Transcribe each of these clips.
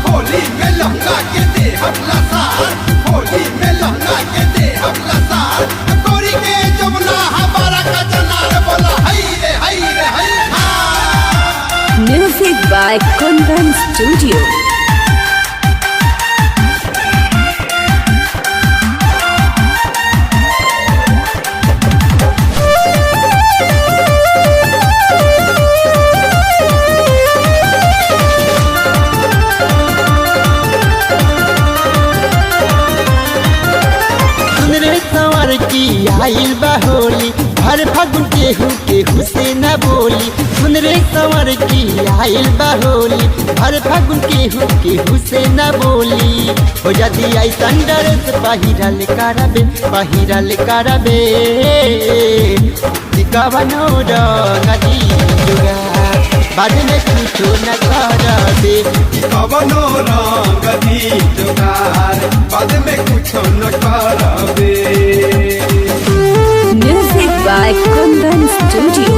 होली में लहंगा के दे हमला सार, होली में लहंगा के दे हमला सार, गोरी के जमुना हमारा का जनार बोला हाय रे हाय रे हाय हा। Music by Kundan Studio. की आइल बा होली हर फागुन केहू से न बोली। सुन रे संवर की आइल बा होली हर फागुन केहू से न बोली। हो जाती आई संडर से पहिरल करबे कवनो रंगदी जुगा बाद में कुछ न करबे, कवनो रंगदी जुगार बाद में कुछ न करबे। Music by Kundan Studio.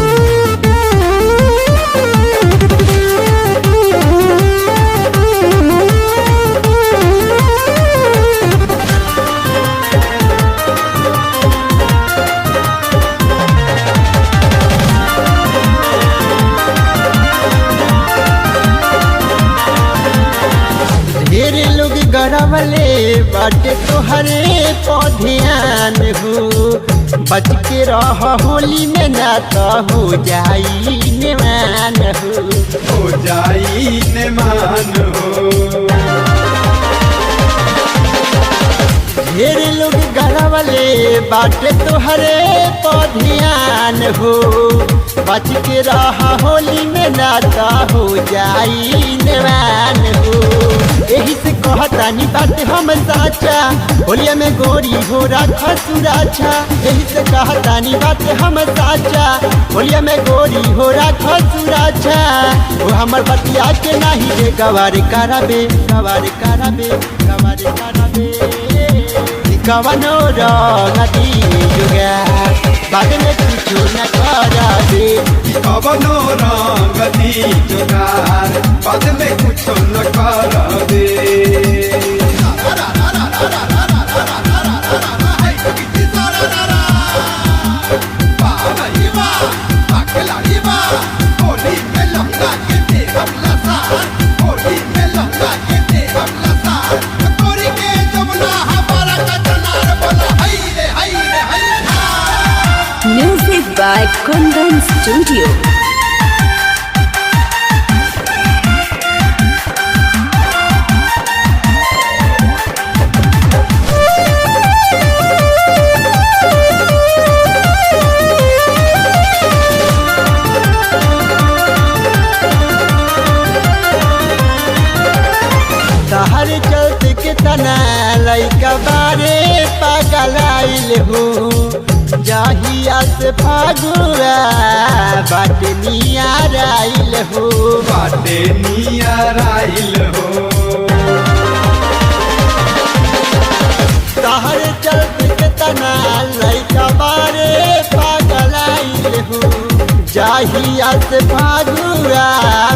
ढेरे लोग गरवले बाटे तोहरे पौधियान हो, बच के रह होली में ना तो हो जाई नेमान हो जाई नेमान हो। ढेरे लोग गरवले बाटे तोहरे पौधियान हो, बच के रह होली में ना तो हो जाई नेमान हो। यही से कहतानी बात हम साचा होलिया में गोरी हो रखा सुराछा। यही से कहतानी बात हम साचा होलिया में गोरी हो रखा सुराछा। वो हमर बतिया के नहीं रे गवार कराबे कवनो रंगदी जुगा बाद में कुछ न करबे, कवनो रंगदी जुगार बाद में कुछ न करबे। होली में लहंगा के दे हमला सार, होली में लहंगा के दे हमला सार, गोरी के जमुना हमारा का जनार बोला हाय रे हाय रे हाय हा। Music by Kundan Studio. तहर चलते के तना लइका बारे पागल आइल हो, जाहिया से फागुआ बाटे नियर आइल हो, बाटे नियर आइल हो। तहर चलते के तना लइका बारे पागल आइल हो, जाहिया से फागुआ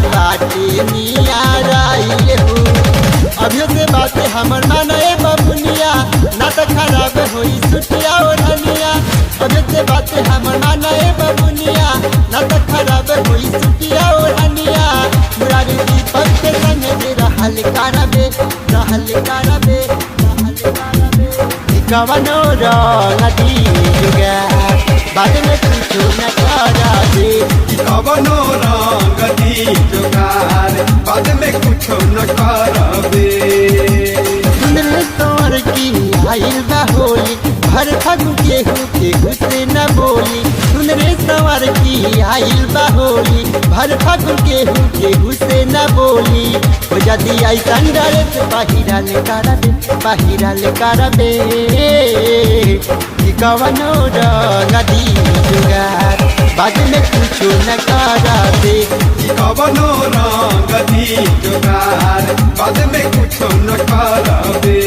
बाटे नियर आइल हो। अभियो से बात हमर माने बबुनिया ना तो खराब होई सुटिया ओढ़निया। अभियो से बात हमर माने बबुनिया ना तो खराब होई सुटिया ओढ़निया। मुरारी दीपक के संग दे रहल करबे कवनो रंगदी जुगा बाद में कुछ न करबे, कवनो रंगदी जुगार बाद में कुछ न करबे। सुन रे तोर की आइल बा होली हर फागुन केहू से न बोली। सुन रे संवर की आइल बा होली हर फागुन केहू से न बोली। हो जाती आई संडर से पहिरल करबे कवनो रंगदी जुगार बाद में कुछ न करबे, कवनो रंगदी जुगार बाद में कुछ न करबे।